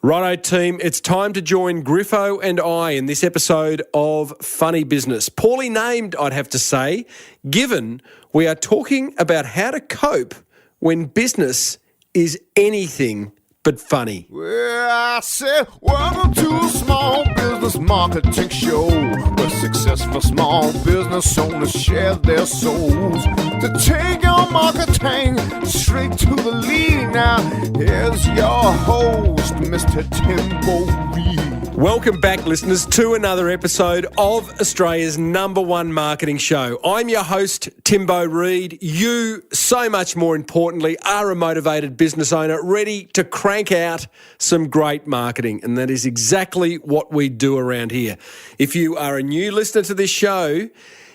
Righto team, it's time to join Griffo and I in this episode of Funny Business. Poorly named, I'd have to say, given we are talking about how to cope when business is anything but funny. Well, I said, welcome to a small business marketing show, where successful small business owners share their souls to take your marketing straight to the lead. Now, here's your host, Mr. Timbo Reid. Welcome back, listeners, to another episode of Australia's #1 marketing show. I'm your host, Timbo Reid. You, so much more importantly, are a motivated business owner ready to crank out some great marketing, and that is exactly what we do around here. If you are a new listener to this show,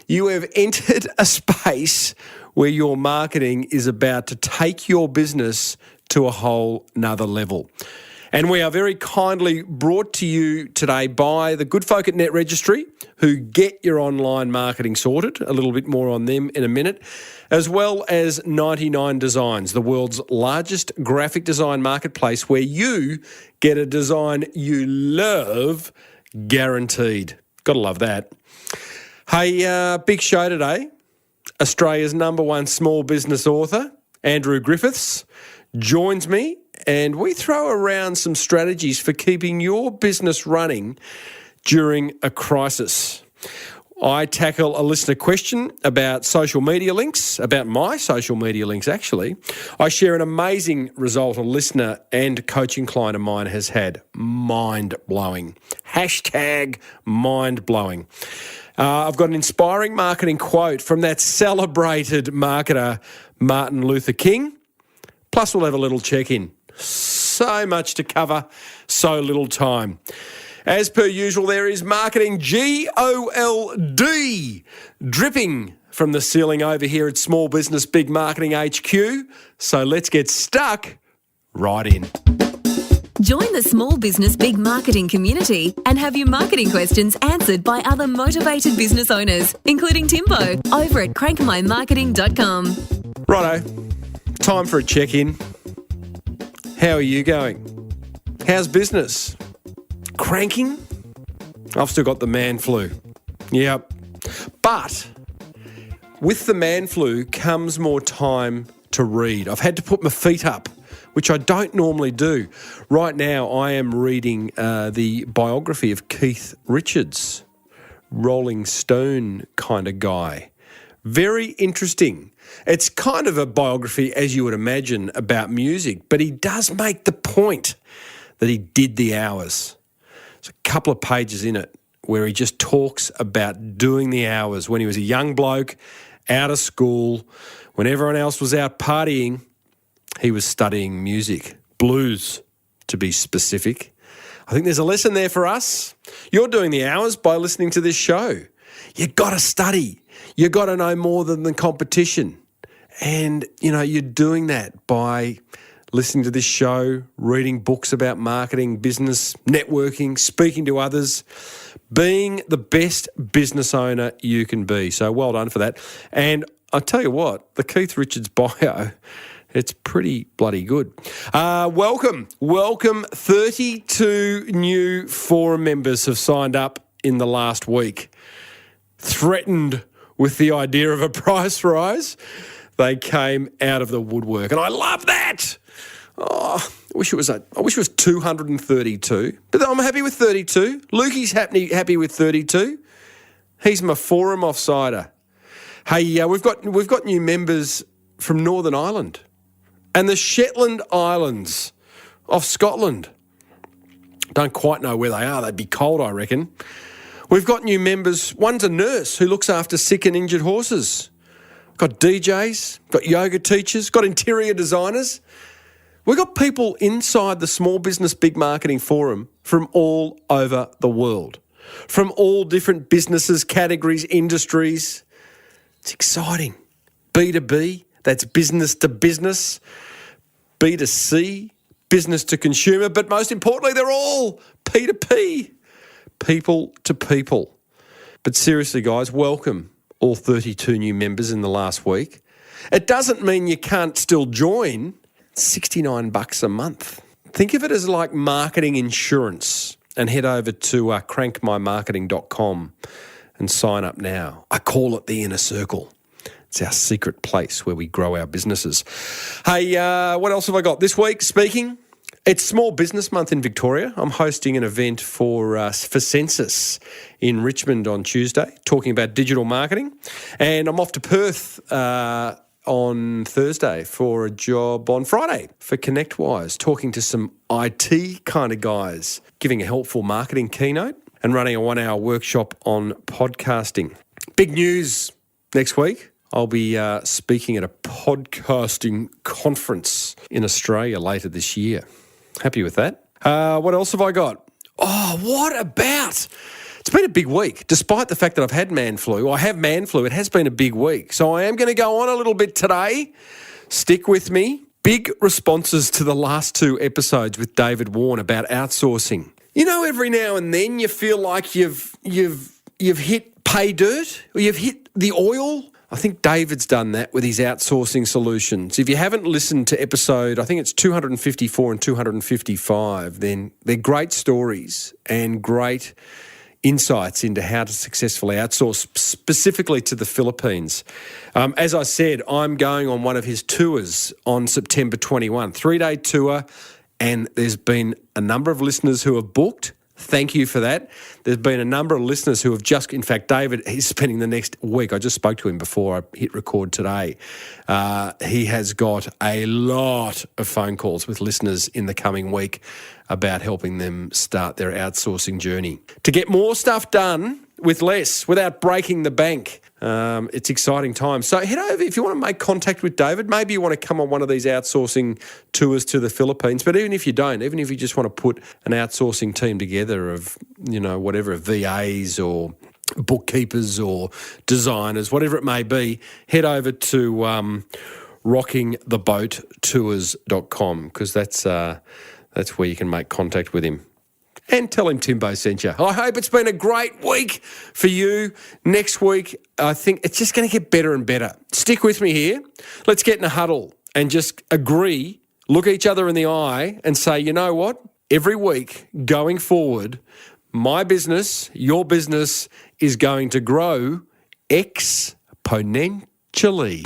you have entered a space where your marketing is about to take your business to a whole nother level. And we are very kindly brought to you today by the good folk at Net Registry, who get your online marketing sorted. A little bit more on them in a minute. As well as 99 Designs, the world's largest graphic design marketplace, where you get a design you love guaranteed. Gotta love that. Hey, big show today. Australia's #1 small business author, Andrew Griffiths, joins me, and we throw around some strategies for keeping your business running during a crisis. I tackle a listener question about social media links, about my social media links actually. I share an amazing result a listener and coaching client of mine has had. Mind-blowing. Hashtag mind-blowing. I've got an inspiring marketing quote from that celebrated marketer, Martin Luther King. Plus, we'll have a little check-in. So much to cover, so little time. As per usual, there is marketing GOLD dripping from the ceiling over here at Small Business Big Marketing HQ. So let's get stuck right in. Join the Small Business Big Marketing community and have your marketing questions answered by other motivated business owners, including Timbo, over at crankmymarketing.com. Righto, time for a check-in. How are you going? How's business? Cranking? I've still got the man flu. Yep. But with the man flu comes more time to read. I've had to put my feet up, which I don't normally do. Right now, I am reading the biography of Keith Richards, Rolling Stone kind of guy. Very interesting. It's kind of a biography, as you would imagine, about music, but he does make the point that he did the hours. There's a couple of pages in it where he just talks about doing the hours when he was a young bloke, out of school, when everyone else was out partying. He was studying music, blues to be specific. I think there's a lesson there for us. You're doing the hours by listening to this show. You got to study. You got to know more than the competition. And, you know, you're doing that by listening to this show, reading books about marketing, business, networking, speaking to others, being the best business owner you can be. So well done for that. And I tell you what, the Keith Richards bio, it's pretty bloody good. Welcome. 32 new forum members have signed up in the last week. Threatened with the idea of a price rise, they came out of the woodwork. And I love that. Oh, I wish it was 232, but I'm happy with 32. Lukey's happy with 32. He's my forum offsider. Hey, we've got new members from Northern Ireland and the Shetland Islands off Scotland. Don't quite know where they are. They'd be cold, I reckon. We've got new members. One's a nurse who looks after sick and injured horses. Got DJs, got yoga teachers, got interior designers. We've got people inside the Small Business Big Marketing Forum from all over the world, from all different businesses, categories, industries. It's exciting. B2B, that's business to business. B2C, business to consumer. But most importantly, they're all P2P. People to people. But seriously, guys, welcome all 32 new members in the last week. It doesn't mean you can't still join. It's $69 a month. Think of it as like marketing insurance, and head over to crankmymarketing.com and sign up now. I call it the inner circle. It's our secret place where we grow our businesses. Hey, what else have I got this week? Speaking, it's Small Business Month in Victoria. I'm hosting an event for Census in Richmond on Tuesday, talking about digital marketing. And I'm off to Perth on Thursday for a job on Friday for ConnectWise, talking to some IT kind of guys, giving a helpful marketing keynote and running a 1-hour workshop on podcasting. Big news next week. I'll be speaking at a podcasting conference in Australia later this year. Happy with that. What else have I got? Oh, what about? It's been a big week. Despite the fact that I've had man flu, I have man flu, it has been a big week. So I am going to go on a little bit today. Stick with me. Big responses to the last 2 episodes with David Warren about outsourcing. You know, every now and then you feel like you've hit pay dirt, or you've hit the oil. I think David's done that with his outsourcing solutions. If you haven't listened to episode, I think it's 254 and 255, then they're great stories and great insights into how to successfully outsource, specifically to the Philippines. As I said, I'm going on one of his tours on September 21, 3-day tour, and there's been a number of listeners who have booked. Thank you for that. There's been a number of listeners who have just, in fact, David, he's spending the next week. I just spoke to him before I hit record today. He has got a lot of phone calls with listeners in the coming week about helping them start their outsourcing journey. To get more stuff done with less, without breaking the bank. It's exciting times. So head over if you want to make contact with David. Maybe you want to come on one of these outsourcing tours to the Philippines. But even if you don't, even if you just want to put an outsourcing team together of, whatever, VAs or bookkeepers or designers, whatever it may be, head over to rockingtheboattours.com because that's where you can make contact with him. And tell him Timbo sent you. I hope it's been a great week for you. Next week, I think it's just going to get better and better. Stick with me here. Let's get in a huddle and just agree, look each other in the eye and say, you know what? Every week going forward, my business, your business is going to grow exponentially.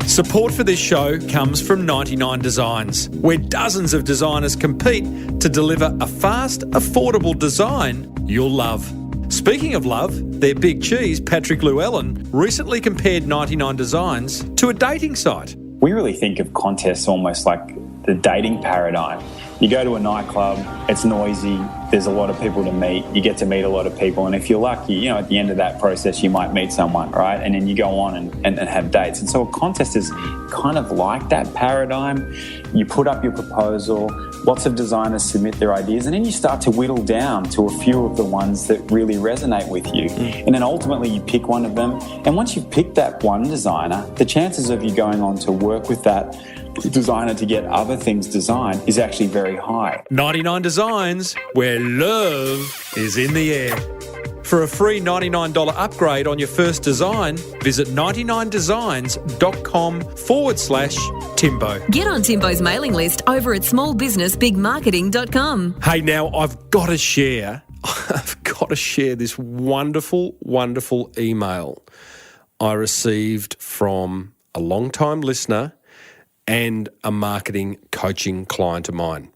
Support for this show comes from 99 Designs, where dozens of designers compete to deliver a fast, affordable design you'll love. Speaking of love, their big cheese, Patrick Llewellyn, recently compared 99 Designs to a dating site. We really think of contests almost like the dating paradigm. You go to a nightclub, it's noisy, there's a lot of people to meet, you get to meet a lot of people, and if you're lucky, at the end of that process, you might meet someone, right? And then you go on and have dates. And so a contest is kind of like that paradigm. You put up your proposal, lots of designers submit their ideas, and then you start to whittle down to a few of the ones that really resonate with you. And then ultimately you pick one of them. And once you've picked that one designer, the chances of you going on to work with that designer to get other things designed is actually very high. 99 Designs, where love is in the air. For a free $99 upgrade on your first design, visit 99designs.com/Timbo. Get on Timbo's mailing list over at smallbusinessbigmarketing.com. Hey, now I've got to share this wonderful, wonderful email I received from a long-time listener and a marketing coaching client of mine.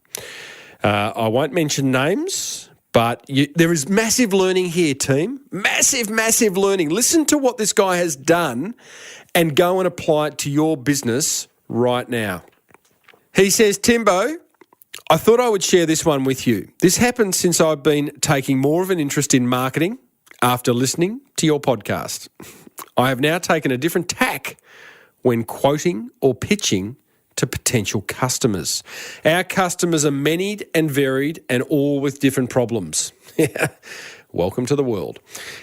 I won't mention names, but there is massive learning here, team. Massive, massive learning. Listen to what this guy has done and go and apply it to your business right now. He says, Timbo, I thought I would share this one with you. This happened since I've been taking more of an interest in marketing after listening to your podcast. I have now taken a different tack when quoting or pitching to potential customers. Our customers are many and varied and all with different problems. Welcome to the world.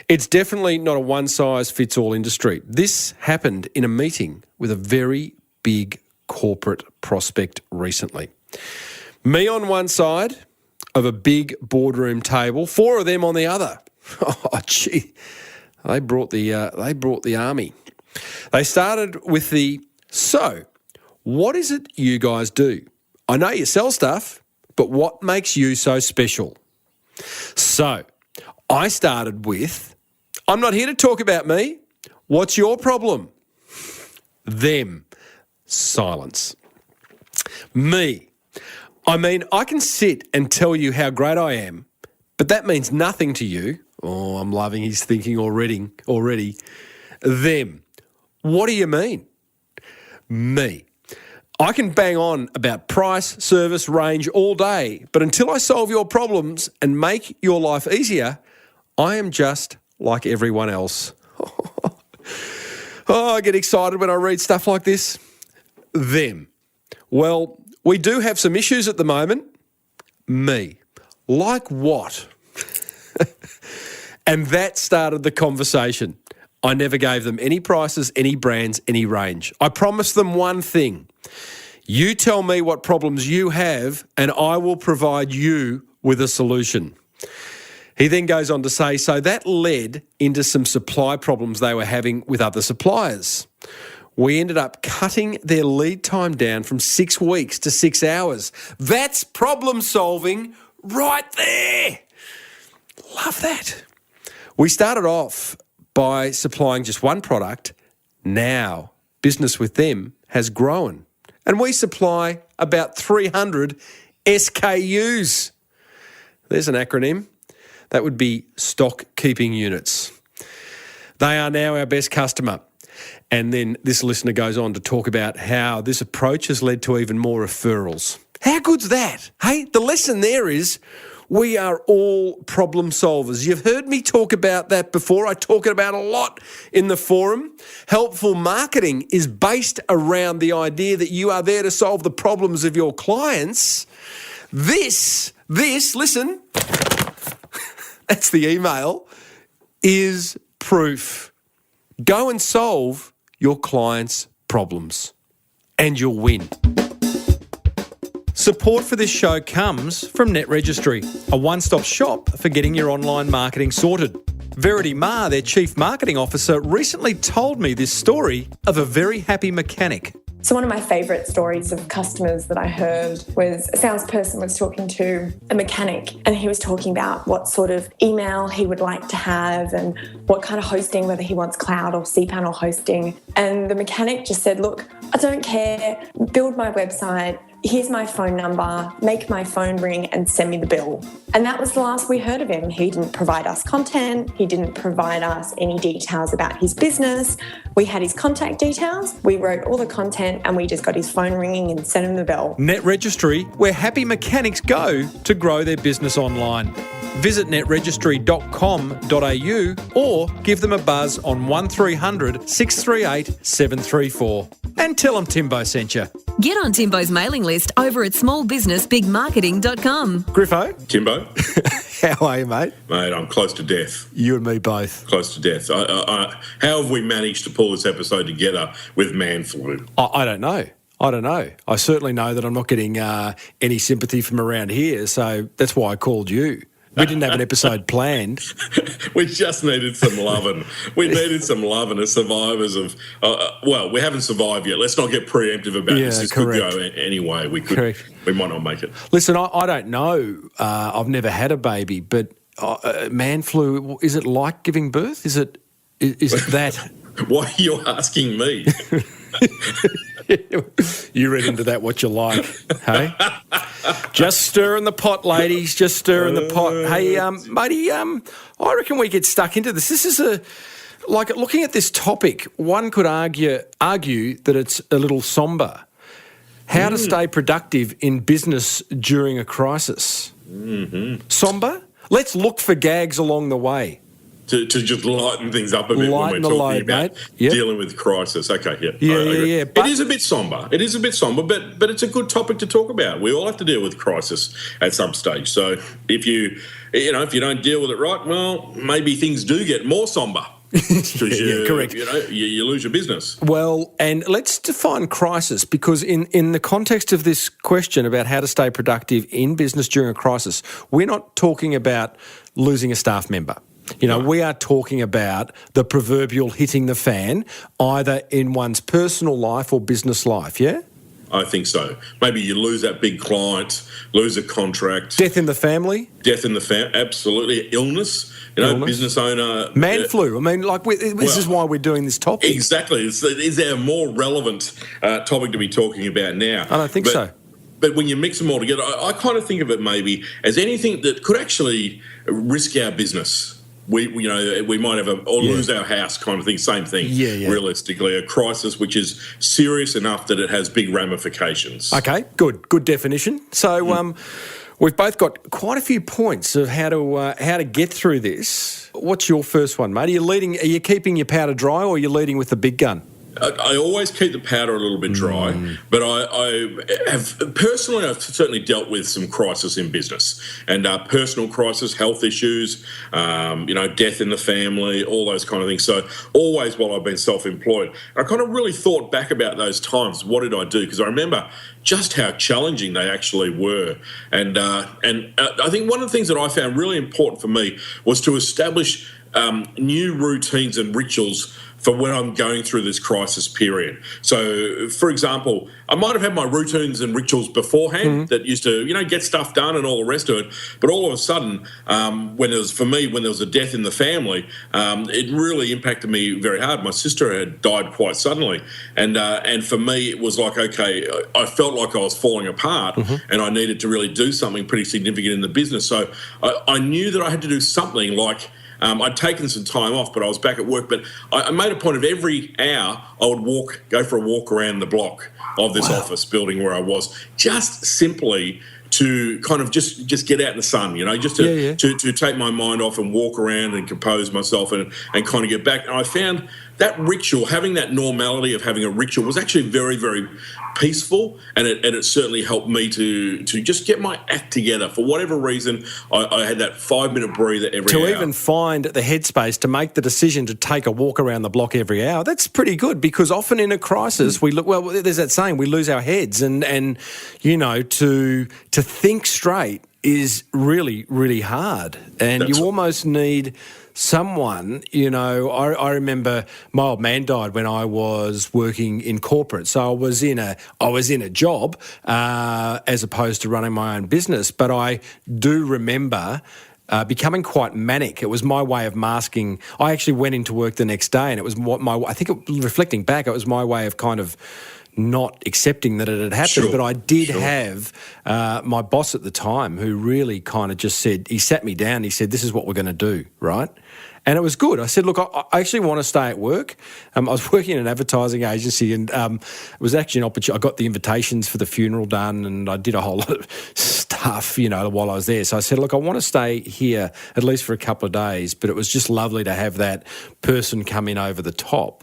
It's definitely not a one-size-fits-all industry. This happened in a meeting with a very big corporate prospect recently. Me on one side of a big boardroom table, 4 of them on the other. Oh, gee, they brought the army. They started with so, what is it you guys do? I know you sell stuff, but what makes you so special? So, I started with, I'm not here to talk about me. What's your problem? Them. Silence. Me. I mean, I can sit and tell you how great I am, but that means nothing to you. Oh, I'm loving his thinking already. Them. What do you mean? Me. I can bang on about price, service, range all day, but until I solve your problems and make your life easier, I am just like everyone else. Oh, I get excited when I read stuff like this. Them. Well, we do have some issues at the moment. Me. Like what? And that started the conversation. I never gave them any prices, any brands, any range. I promised them one thing. You tell me what problems you have and I will provide you with a solution. He then goes on to say, so that led into some supply problems they were having with other suppliers. We ended up cutting their lead time down from 6 weeks to 6 hours. That's problem solving right there. Love that. We started off by supplying just one product. Now, business with them has grown. And we supply about 300 SKUs. There's an acronym. That would be stock keeping units. They are now our best customer. And then this listener goes on to talk about how this approach has led to even more referrals. How good's that? Hey, the lesson there is we are all problem solvers. You've heard me talk about that before. I talk about a lot in the forum. Helpful marketing is based around the idea that you are there to solve the problems of your clients. This, listen, that's the email, is proof. Go and solve your clients' problems and you'll win. Support for this show comes from Net Registry, a one-stop shop for getting your online marketing sorted. Verity Ma, their Chief Marketing Officer, recently told me this story of a very happy mechanic. So one of my favourite stories of customers that I heard was a salesperson was talking to a mechanic and he was talking about what sort of email he would like to have and what kind of hosting, whether he wants cloud or cPanel hosting. And the mechanic just said, look, I don't care, build my website, here's my phone number, make my phone ring and send me the bill. And that was the last we heard of him. He didn't provide us content. He didn't provide us any details about his business. We had his contact details. We wrote all the content and we just got his phone ringing and sent him the bill. Net Registry, where happy mechanics go to grow their business online. Visit netregistry.com.au or give them a buzz on 1300 638 734. And tell them Timbo sent you. Get on Timbo's mailing list over at smallbusinessbigmarketing.com. Griffo. Timbo. How are you, mate? Mate, I'm close to death. You and me both. Close to death. How have we managed to pull this episode together with man flu? I don't know. I certainly know that I'm not getting any sympathy from around here, so that's why I called you. We didn't have an episode planned. We just needed some loving. We needed some loving as survivors of... well, we haven't survived yet. Let's not get preemptive about this. This could go anyway. We might not make it. Listen, I don't know. I've never had a baby, but man flu, is it like giving birth? Is it that? Why are you asking me? You read into that what you like, hey? Just stirring the pot, ladies. Just stirring the pot. Hey, matey, I reckon we get stuck into this. This is like looking at this topic, one could argue that it's a little somber. How to stay productive in business during a crisis. Mm-hmm. Somber? Let's look for gags along the way. To just lighten things up a bit lighten when we're talking about dealing with crisis. Okay, yeah. Yeah. It is a bit somber. But it's a good topic to talk about. We all have to deal with crisis at some stage. So if you don't deal with it right, well, maybe things do get more somber. Correct. You lose your business. Well, and let's define crisis, because in the context of this question about how to stay productive in business during a crisis, we're not talking about losing a staff member. We are talking about the proverbial hitting the fan, either in one's personal life or business life, yeah? I think so. Maybe you lose that big client, lose a contract. Death in the family? Death in the family, absolutely. Illness, business owner. Man flu. I mean, this is why we're doing this topic. Exactly. Is there a more relevant topic to be talking about now? I don't think so. But when you mix them all together, I kind of think of it maybe as anything that could actually risk our business. We might have lose our house kind of thing. Same thing. Yeah. Realistically, a crisis which is serious enough that it has big ramifications. Okay, good definition. So we've both got quite a few points of how to get through this. What's your first one, mate? Are you keeping your powder dry, or are you leading with the big gun? I always keep the powder a little bit dry, but I have personally, I've certainly dealt with some crisis in business and personal crisis, health issues, death in the family, all those kind of things. So always while I've been self-employed, I kind of really thought back about those times. What did I do? Because I remember just how challenging they actually were. And I think one of the things that I found really important for me was to establish new routines and rituals for when I'm going through this crisis period. So, for example, I might have had my routines and rituals beforehand that used to, get stuff done and all the rest of it. But all of a sudden, when there was a death in the family, it really impacted me very hard. My sister had died quite suddenly. And for me, it was like, okay, I felt like I was falling apart and I needed to really do something pretty significant in the business. So I knew that I had to do something like, I'd taken some time off, but I was back at work. But I made a point of every hour I would go for a walk around the block of this office building where I was, just simply to kind of just get out in the sun, just to take my mind off and walk around and compose myself and kind of get back. And I found that ritual, having that normality of having a ritual, was actually very, very peaceful, and it certainly helped me to just get my act together. For whatever reason, I had that 5-minute breather every hour. To even find the headspace to make the decision to take a walk around the block every hour, that's pretty good, because often in a crisis we look, well, there's that saying, we lose our heads, and to think straight is really, really hard, and you almost need someone, I remember my old man died when I was working in corporate, so I was in a job as opposed to running my own business. But I do remember becoming quite manic. It was my way of masking. I actually went into work the next day, and it was reflecting back, it was my way of kind of not accepting that it had happened. Sure, but I did have my boss at the time, who really kind of just said, he sat me down, he said, this is what we're going to do, right? And it was good. I said, look, I actually want to stay at work. I was working in an advertising agency, and it was actually an opportunity. I got the invitations for the funeral done, and I did a whole lot of stuff, while I was there. So I said, look, I want to stay here at least for a couple of days, but it was just lovely to have that person come in over the top.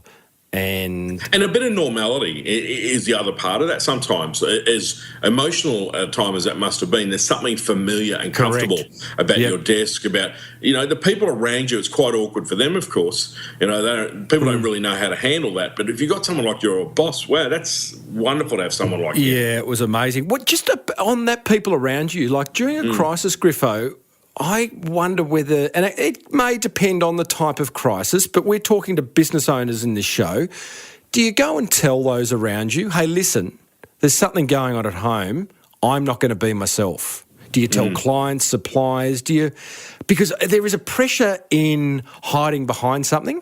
And a bit of normality is the other part of that. Sometimes, as emotional a time as that must have been, there's something familiar and comfortable about your desk, about, the people around you. It's quite awkward for them, of course. People don't really know how to handle that. But if you've got someone like your boss, wow, that's wonderful to have someone like you. Yeah, it was amazing. Just on that, people around you, like during a crisis, Griffo, I wonder whether, and it may depend on the type of crisis, but we're talking to business owners in this show. Do you go and tell those around you, hey, listen, there's something going on at home, I'm not going to be myself? Do you tell clients, suppliers? Because there is a pressure in hiding behind something?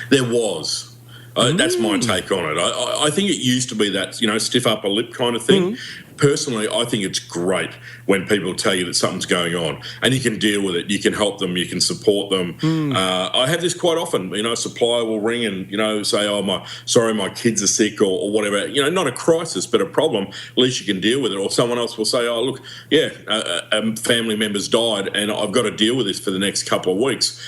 There was. That's my take on it. I think it used to be that, stiff upper lip kind of thing. Personally, I think it's great when people tell you that something's going on and you can deal with it. You can help them. You can support them. I have this quite often. A supplier will ring and, say, oh, my kids are sick or whatever. Not a crisis, but a problem. At least you can deal with it. Or someone else will say, oh, look, a family member's died and I've got to deal with this for the next couple of weeks.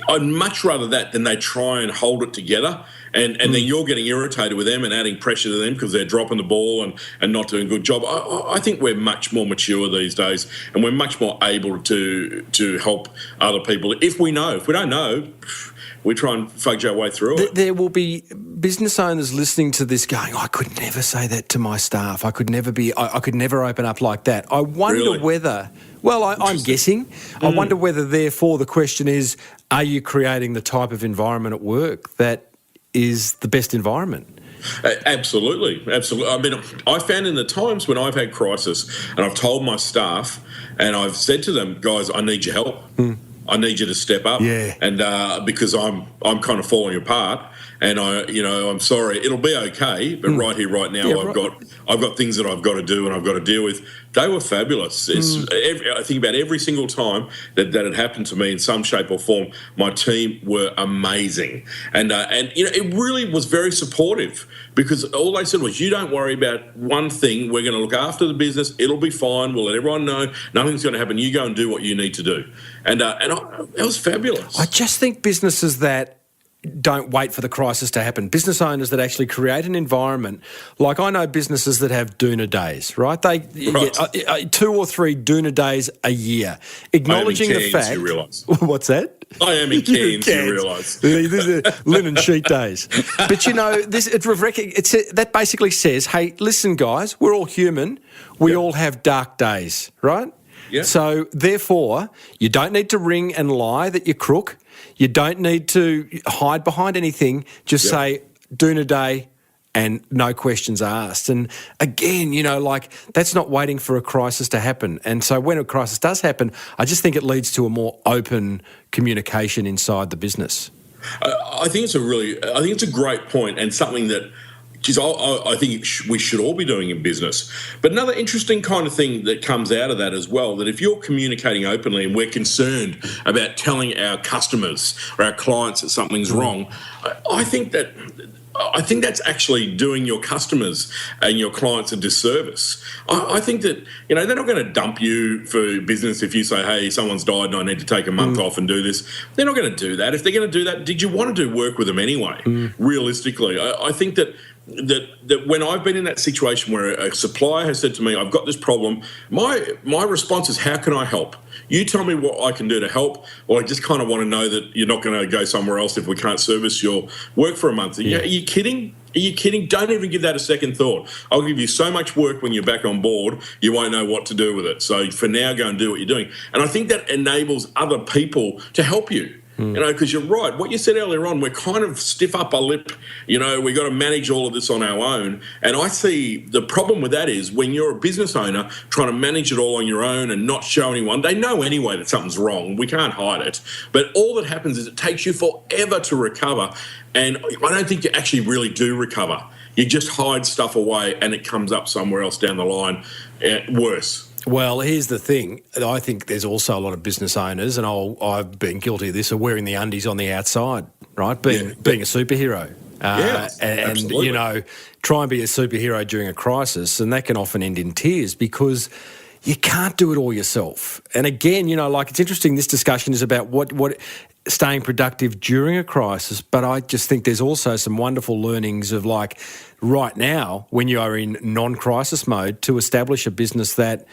I'd much rather that than they try and hold it together. And then you're getting irritated with them and adding pressure to them because they're dropping the ball and not doing a good job. I think we're much more mature these days, and we're much more able to help other people. If we know. If we don't know, we try and fudge our way through it. There will be business owners listening to this going, I could never say that to my staff. I could never open up like that. I wonder whether... Well, I'm guessing. I wonder whether, therefore, the question is, are you creating the type of environment at work that is the best environment? Absolutely. I mean, I found in the times when I've had crisis and I've told my staff and I've said to them, guys, I need your help. I need you to step up. Yeah. And because I'm kind of falling apart. And I'm sorry. It'll be okay, but right here, right now, I've got things that I've got to do and I've got to deal with. They were fabulous. I think about every single time that had happened to me in some shape or form, my team were amazing, and it really was very supportive because all they said was, "You don't worry about one thing. We're going to look after the business. It'll be fine. We'll let everyone know nothing's going to happen. You go and do what you need to do," and it was fabulous. I just think businesses that don't wait for the crisis to happen. Business owners that actually create an environment, like I know businesses that have doona days, right? They get 2 or 3 doona days a year, acknowledging the fact. You realise. What's that? I am in Cairns, you realise. These are linen sheet days. But that basically says, hey, listen, guys, we're all human. We all have dark days, right? Yeah. So therefore, you don't need to ring and lie that you're crook. You don't need to hide behind anything. Just say, doona day, and no questions asked. And again, that's not waiting for a crisis to happen. And so when a crisis does happen, I just think it leads to a more open communication inside the business. I think it's a great point and something that I think we should all be doing in business. But another interesting kind of thing that comes out of that as well, that if you're communicating openly and we're concerned about telling our customers or our clients that something's wrong, I think that's actually doing your customers and your clients a disservice. I think that, they're not going to dump you for business if you say, hey, someone's died and I need to take a month off and do this. They're not going to do that. If they're going to do that, did you want to do work with them anyway? Realistically, I think that when I've been in that situation where a supplier has said to me, I've got this problem, my response is, how can I help? You tell me what I can do to help, or I just kind of want to know that you're not going to go somewhere else if we can't service your work for a month. Are you kidding? Are you kidding? Don't even give that a second thought. I'll give you so much work when you're back on board, you won't know what to do with it. So for now, go and do what you're doing. And I think that enables other people to help you. Because you're right. What you said earlier on, we're kind of stiff up our lip. We've got to manage all of this on our own. And I see the problem with that is when you're a business owner trying to manage it all on your own and not show anyone, they know anyway that something's wrong. We can't hide it. But all that happens is it takes you forever to recover. And I don't think you actually really do recover. You just hide stuff away and it comes up somewhere else down the line worse. Well, here's the thing. I think there's also a lot of business owners, and I've been guilty of this, are wearing the undies on the outside, right? Being a superhero. Absolutely. Try and be a superhero during a crisis, and that can often end in tears because you can't do it all yourself. And again, it's interesting, this discussion is about what staying productive during a crisis, but I just think there's also some wonderful learnings of right now, when you are in non-crisis mode, to establish a business that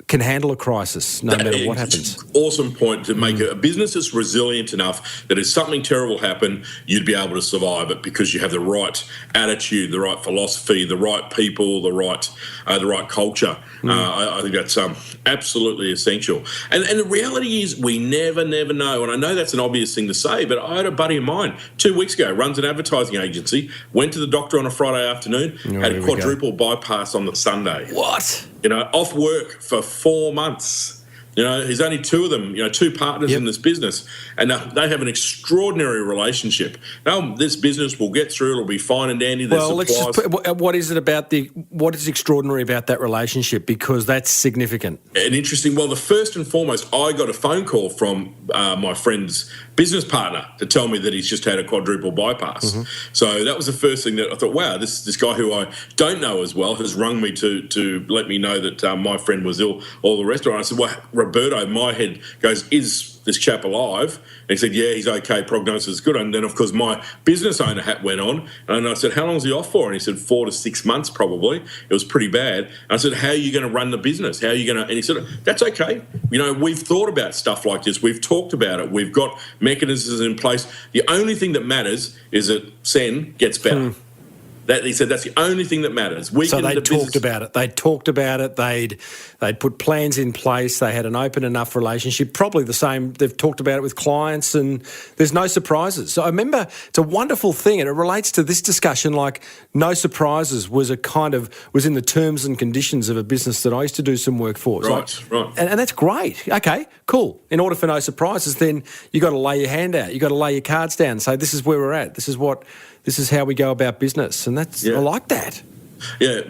can handle a crisis no matter what happens. Awesome point to make a business that's resilient enough that if something terrible happened, you'd be able to survive it because you have the right attitude, the right philosophy, the right people, the right culture. I think that's absolutely essential. And the reality is we never know. And I know that's an obvious thing to say, but I had a buddy of mine 2 weeks ago, runs an advertising agency, went to the doctor on a Friday afternoon, had a quadruple bypass on the Sunday. What? Off work for 4 months. There's only 2 of them, 2 partners in this business, and they have an extraordinary relationship. Now, this business will get through, it'll be fine and dandy. Well, let's just put, what is extraordinary about that relationship? Because that's significant. And interesting. Well, the first and foremost, I got a phone call from my friend's business partner to tell me that he's just had a quadruple bypass. So that was the first thing that I thought, wow, this guy who I don't know as well has rung me to let me know that my friend was ill, all the rest of it. I said, well, Roberto, my head goes, is this chap alive? And he said, yeah, he's okay, prognosis is good. And then, of course, my business owner hat went on, and I said, how long is he off for? And he said, 4 to 6 months probably. It was pretty bad. And I said, how are you going to run the business? How are you going to... And he said, that's okay. We've thought about stuff like this. We've talked about it. We've got mechanisms in place. The only thing that matters is that Sen gets better. He said that's the only thing that matters. So they talked about it. They talked about it. They'd put plans in place. They had an open enough relationship. Probably the same. They've talked about it with clients, and there's no surprises. So I remember it's a wonderful thing, and it relates to this discussion. Like no surprises was in the terms and conditions of a business that I used to do some work for. Right. And that's great. Okay, cool. In order for no surprises, then you got to lay your hand out. You got to lay your cards down and say, this is where we're at. This is how we go about business. And I like that. Yeah,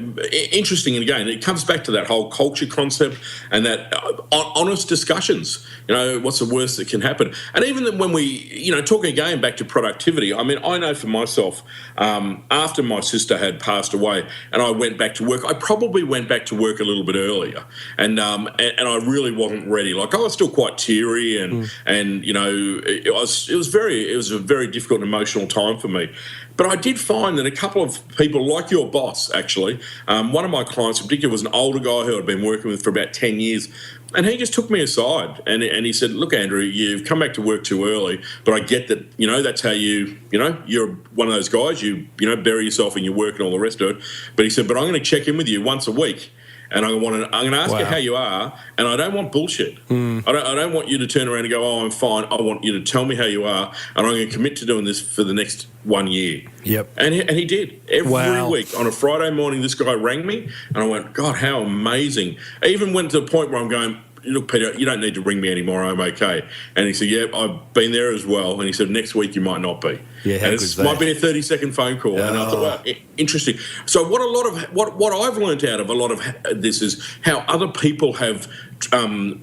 interesting. And again, it comes back to that whole culture concept and that honest discussions. What's the worst that can happen? And even when we, talking again back to productivity, I mean, I know for myself, after my sister had passed away and I went back to work, I probably went back to work a little bit earlier. And I really wasn't ready. Like I was still quite teary and it was a very difficult and emotional time for me. But I did find that a couple of people, like your boss, actually, one of my clients in particular was an older guy who I'd been working with for about 10 years, and he just took me aside and he said, look, Andrew, you've come back to work too early, but I get that, that's how you're one of those guys, you bury yourself in your work and all the rest of it. But he said, but I'm going to check in with you once a week. And I'm going to ask you how you are, and I don't want bullshit. I don't want you to turn around and go, oh, I'm fine. I want you to tell me how you are, and I'm going to commit to doing this for the next 1 year. Yep. And he did. Every week on a Friday morning, this guy rang me, and I went, God, how amazing. I even went to the point where I'm going, look, Peter, you don't need to ring me anymore. I'm okay. And he said, yeah, I've been there as well. And he said, next week you might not be. Yeah, and it might be a 30-second phone call. And I thought, wow, interesting. So what I've learned out of a lot of this is how other people have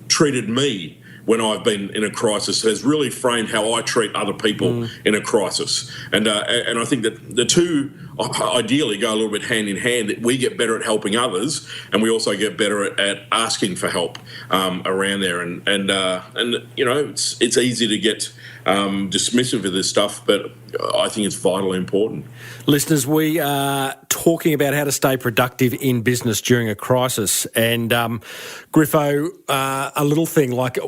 treated me when I've been in a crisis has really framed how I treat other people in a crisis. And I think that the two ideally go a little bit hand in hand, that we get better at helping others and we also get better at asking for help around there. And it's easy to get dismissive of this stuff, but I think it's vitally important. Listeners, we are talking about how to stay productive in business during a crisis. And Griffo, a little thing like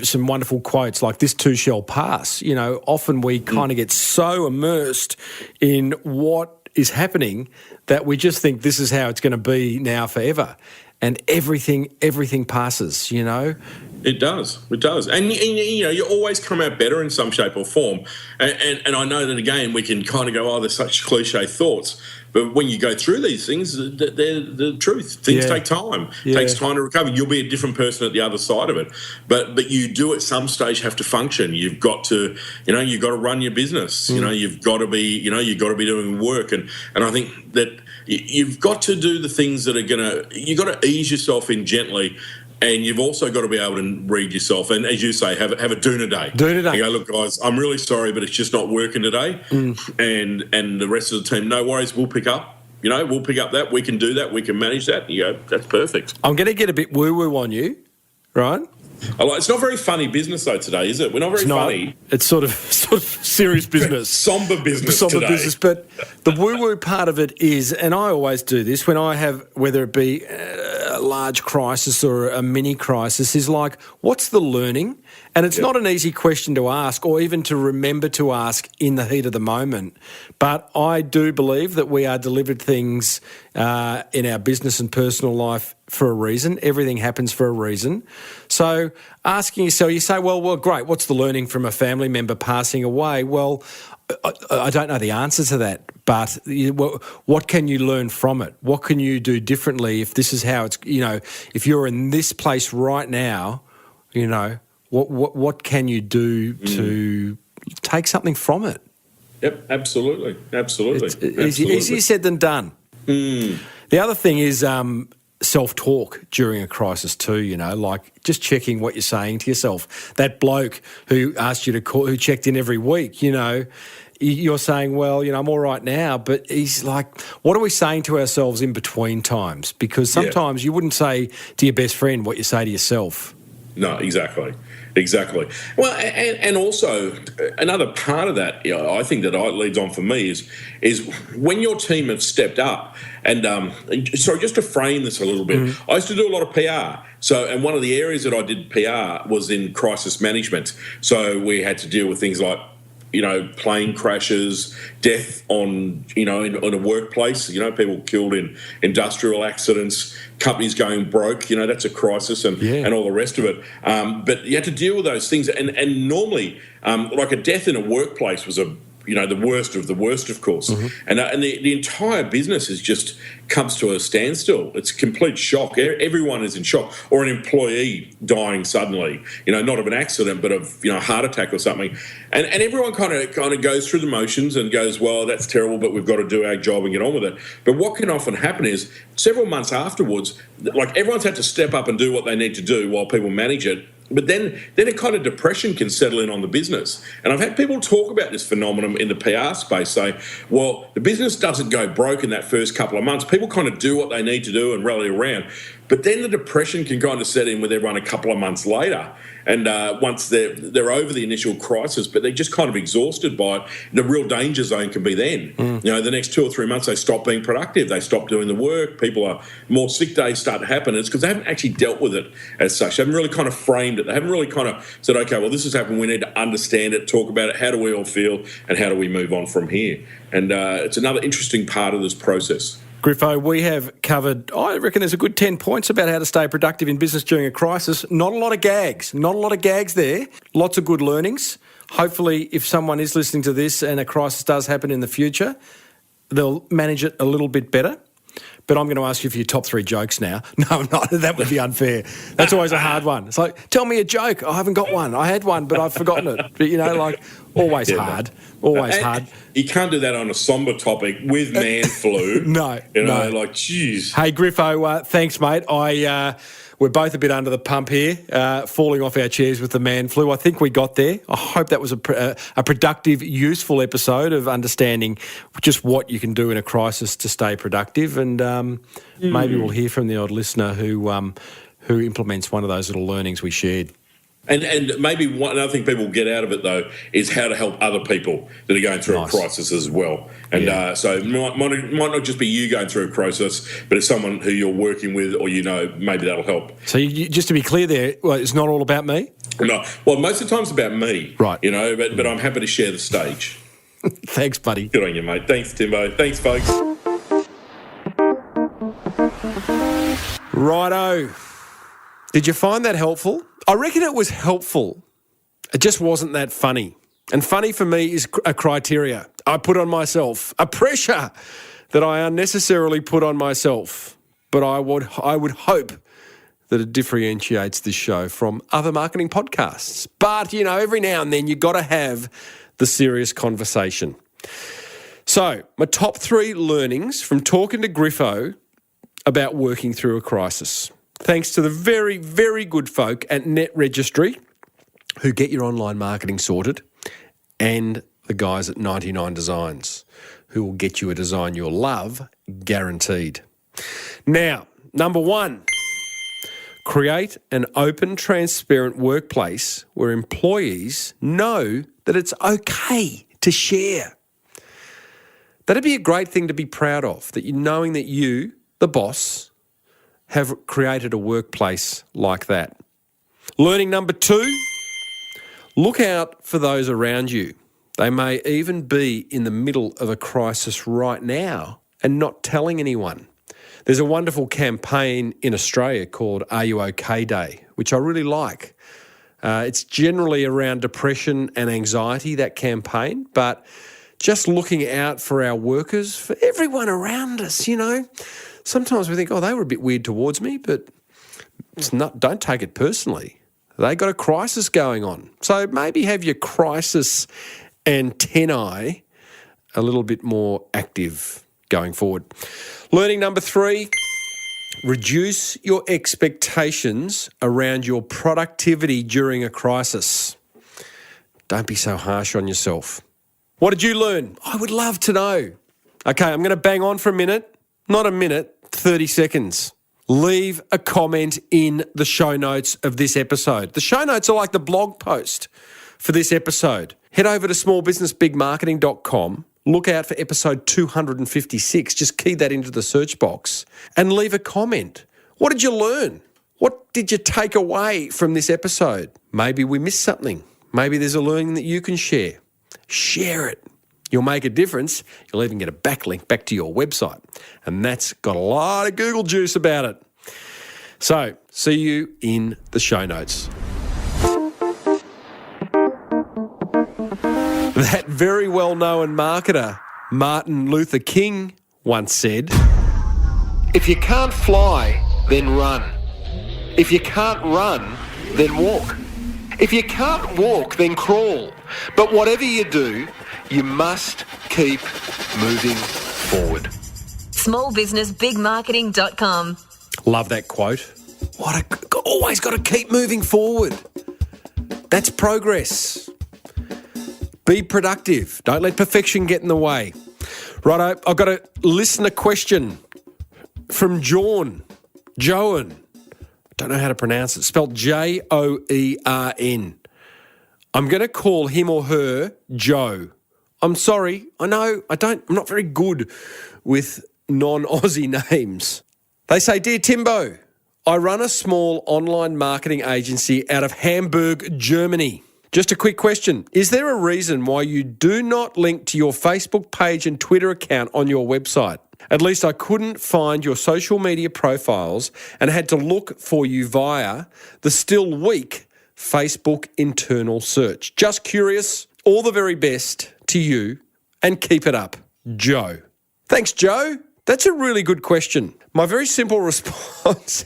some wonderful quotes like this too shall pass. Often we kind of get so immersed in what is happening that we just think this is how it's going to be now forever. And everything passes, It does. And you always come out better in some shape or form. And I know that, again, we can kind of go, oh, there's such cliche thoughts. But when you go through these things, they're the truth. Things take time. It takes time to recover. You'll be a different person at the other side of it. But you do at some stage have to function. You've got to, you've got to run your business. You've got to be, you've got to be doing work. And I think that you've got to do the things that are you've got to ease yourself in gently. And you've also got to be able to read yourself. And as you say, have a doona day. Doona day. You go, look, guys, I'm really sorry, but it's just not working today. And the rest of the team, no worries, we'll pick up. We'll pick up that. We can do that. We can manage that. You go, that's perfect. I'm going to get a bit woo-woo on you, right? It's not very funny business, though, today, is it? We're not very funny. It's sort of serious business. Somber business today. But the woo-woo part of it is, and I always do this, when I have, whether it be a large crisis or a mini crisis, is like, what's the learning? And it's not an easy question to ask or even to remember to ask in the heat of the moment. But I do believe that we are delivered things in our business and personal life for a reason. Everything happens for a reason. So asking yourself, you say, well, great, what's the learning from a family member passing away? Well, I don't know the answer to that, but what can you learn from it? What can you do differently if this is how it's, if you're in this place right now, what can you do to take something from it? Yep, absolutely. It's easier said than done. The other thing is self-talk during a crisis too, like just checking what you're saying to yourself. That bloke who asked you to call, who checked in every week, you're saying, well, I'm all right now, but he's like, what are we saying to ourselves in between times? Because sometimes you wouldn't say to your best friend what you say to yourself. No, exactly. Well, and also another part of that, I think that leads on for me is when your team have stepped up. And sorry, just to frame this a little bit, I used to do a lot of PR. And one of the areas that I did PR was in crisis management. So we had to deal with things like plane crashes, death on, in a workplace, people killed in industrial accidents, companies going broke, that's a crisis and all the rest of it. But you had to deal with those things. And normally, like a death in a workplace was the worst of the worst, of course. Mm-hmm. And the entire business comes to a standstill. It's complete shock. Everyone is in shock. Or an employee dying suddenly, not of an accident, but of, a heart attack or something. And everyone kind of goes through the motions and goes, well, that's terrible, but we've got to do our job and get on with it. But what can often happen is several months afterwards, like everyone's had to step up and do what they need to do while people manage it. But then a kind of depression can settle in on the business. And I've had people talk about this phenomenon in the PR space, say, well, the business doesn't go broke in that first couple of months. People kind of do what they need to do and rally around. But then the depression can kind of set in with everyone a couple of months later. And once they're over the initial crisis, but they're just kind of exhausted by it, the real danger zone can be then. The next 2 or 3 months, they stop being productive. They stop doing the work. More sick days start to happen. And it's because they haven't actually dealt with it as such. They haven't really kind of framed it. They haven't really kind of said, okay, well, this has happened. We need to understand it, talk about it. How do we all feel? And how do we move on from here? And it's another interesting part of this process. Griffo, we have covered, I reckon there's a good 10 points about how to stay productive in business during a crisis. Not a lot of gags. Not a lot of gags there. Lots of good learnings. Hopefully, if someone is listening to this and a crisis does happen in the future, they'll manage it a little bit better. But I'm going to ask you for your top 3 jokes now. No, I'm not. That would be unfair. That's always a hard one. It's like, tell me a joke. I haven't got one. I had one, but I've forgotten it. But, always hard. Always hard. You can't do that on a sombre topic with man flu. No. Geez. Hey, Griffo, thanks, mate. We're both a bit under the pump here, falling off our chairs with the man flu. I think we got there. I hope that was a productive, useful episode of understanding just what you can do in a crisis to stay productive. And maybe we'll hear from the odd listener who implements one of those little learnings we shared. And maybe another thing people get out of it, though, is how to help other people that are going through a crisis as well. And so it might not just be you going through a crisis, but it's someone who you're working with or maybe that'll help. So just to be clear there, it's not all about me? No. Well, most of the time it's about me, right? But I'm happy to share the stage. Thanks, buddy. Good on you, mate. Thanks, Timbo. Thanks, folks. Righto. Did you find that helpful? I reckon it was helpful. It just wasn't that funny. And funny for me is a criteria I put on myself, a pressure that I unnecessarily put on myself. But I would hope that it differentiates this show from other marketing podcasts. But, every now and then you've got to have the serious conversation. So, my top 3 learnings from talking to Griffo about working through a crisis. Thanks to the very, very good folk at Net Registry who get your online marketing sorted, and the guys at 99 Designs who will get you a design you'll love, guaranteed. Now, number 1, create an open, transparent workplace where employees know that it's okay to share. That'd be a great thing to be proud of, knowing that you, the boss, have created a workplace like that. Learning number 2, look out for those around you. They may even be in the middle of a crisis right now and not telling anyone. There's a wonderful campaign in Australia called Are You OK Day, which I really like. It's generally around depression and anxiety, that campaign, but just looking out for our workers, for everyone around us, Sometimes we think, they were a bit weird towards me, but don't take it personally. They got a crisis going on. So maybe have your crisis antennae a little bit more active going forward. Learning number 3, reduce your expectations around your productivity during a crisis. Don't be so harsh on yourself. What did you learn? I would love to know. Okay, I'm going to bang on for a minute. Not a minute, 30 seconds. Leave a comment in the show notes of this episode. The show notes are like the blog post for this episode. Head over to smallbusinessbigmarketing.com, look out for episode 256, just key that into the search box and leave a comment. What did you learn? What did you take away from this episode? Maybe we missed something. Maybe there's a learning that you can share. share it. You'll make a difference. You'll even get a backlink back to your website. And that's got a lot of Google juice about it. So, see you in the show notes. That very well-known marketer, Martin Luther King, once said, "If you can't fly, then run. If you can't run, then walk. If you can't walk, then crawl. But whatever you do, you must keep moving forward." Smallbusinessbigmarketing.com. Love that quote. Always got to keep moving forward. That's progress. Be productive. Don't let perfection get in the way. Righto, I've got a listener question from Joan. Don't know how to pronounce it. Spelled Joern. I'm going to call him or her Joe. I'm sorry. I know I'm not very good with non-Aussie names. They say, "Dear Timbo, I run a small online marketing agency out of Hamburg, Germany. Just a quick question. Is there a reason why you do not link to your Facebook page and Twitter account on your website? At least I couldn't find your social media profiles and had to look for you via the still weak Facebook internal search. Just curious. All the very best to you and keep it up. Joe." Thanks, Joe. That's a really good question. My very simple response,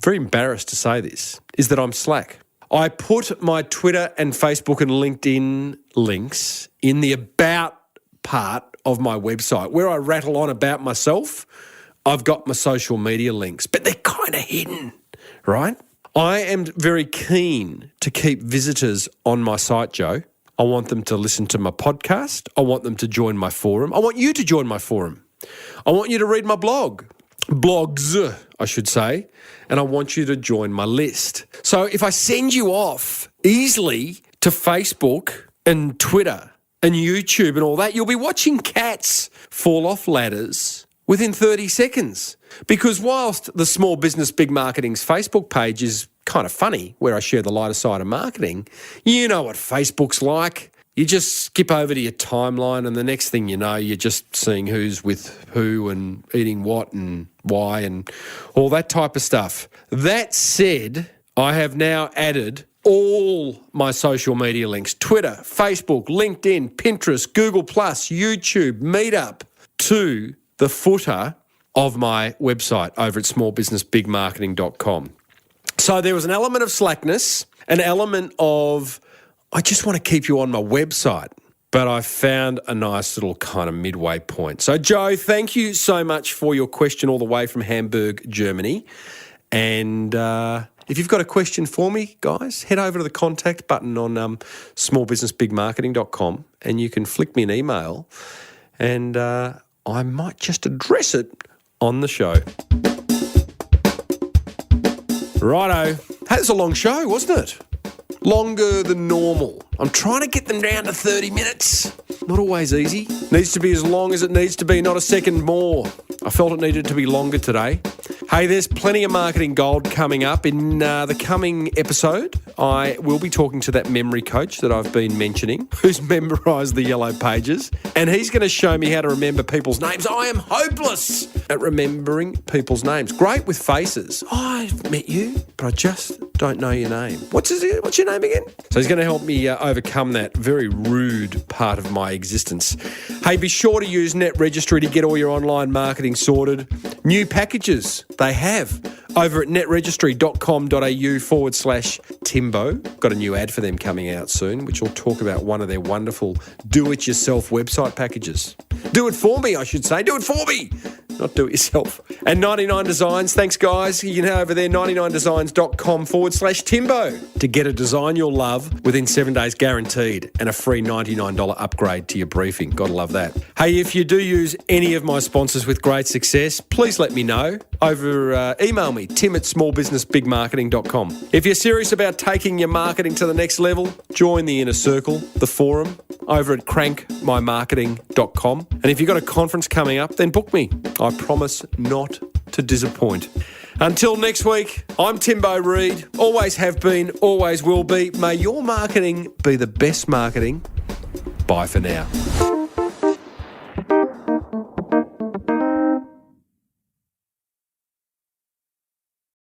very embarrassed to say this, is that I'm slack. I put my Twitter and Facebook and LinkedIn links in the about part of my website where I rattle on about myself. I've got my social media links, but they're kind of hidden, right? I am very keen to keep visitors on my site, Joe. I want them to listen to my podcast. I want them to join my forum. I want you to join my forum. I want you to read my blogs, I should say, and I want you to join my list. So if I send you off easily to Facebook and Twitter and YouTube and all that, you'll be watching cats fall off ladders within 30 seconds. Because whilst the Small Business Big Marketing's Facebook page is kind of funny, where I share the lighter side of marketing, you know what Facebook's like. You just skip over to your timeline and the next thing you know, you're just seeing who's with who and eating what and why and all that type of stuff. That said, I have now added all my social media links, Twitter, Facebook, LinkedIn, Pinterest, Google+, YouTube, Meetup, to the footer of my website over at smallbusinessbigmarketing.com. So there was an element of slackness, an element of I just want to keep you on my website, but I found a nice little kind of midway point. So, Joe, thank you so much for your question all the way from Hamburg, Germany. And if you've got a question for me, guys, head over to the contact button on smallbusinessbigmarketing.com and you can flick me an email and I might just address it on the show. Righto. Hey, it's a long show, wasn't it? Longer than normal. I'm trying to get them down to 30 minutes. Not always easy. Needs to be as long as it needs to be, not a second more. I felt it needed to be longer today. Hey, there's plenty of marketing gold coming up. In the coming episode, I will be talking to that memory coach that I've been mentioning, who's memorised the yellow pages, and he's going to show me how to remember people's names. I am hopeless at remembering people's names. Great with faces. I've met you, but I just don't know your name. What's your name again? So he's going to help me overcome that very rude part of my existence. Hey, be sure to use Net Registry to get all your online marketing sorted. New packages they have over at netregistry.com.au/Timbo. Got a new ad for them coming out soon, which will talk about one of their wonderful do-it-yourself website packages. Do it for me, I should say. Do it for me, not do it yourself. And 99 Designs, thanks guys. You can head over there, 99designs.com/Timbo to get a design you'll love within 7 days guaranteed and a free $99 upgrade to your briefing. Gotta love that. Hey, if you do use any of my sponsors with great success, please let me know. Email me, tim@smallbusinessbigmarketing.com. If you're serious about taking your marketing to the next level, join the inner circle, the forum, over at crankmymarketing.com. And if you've got a conference coming up, then book me. I promise not to disappoint. Until next week, I'm Timbo Reid. Always have been, always will be. May your marketing be the best marketing Bye for now.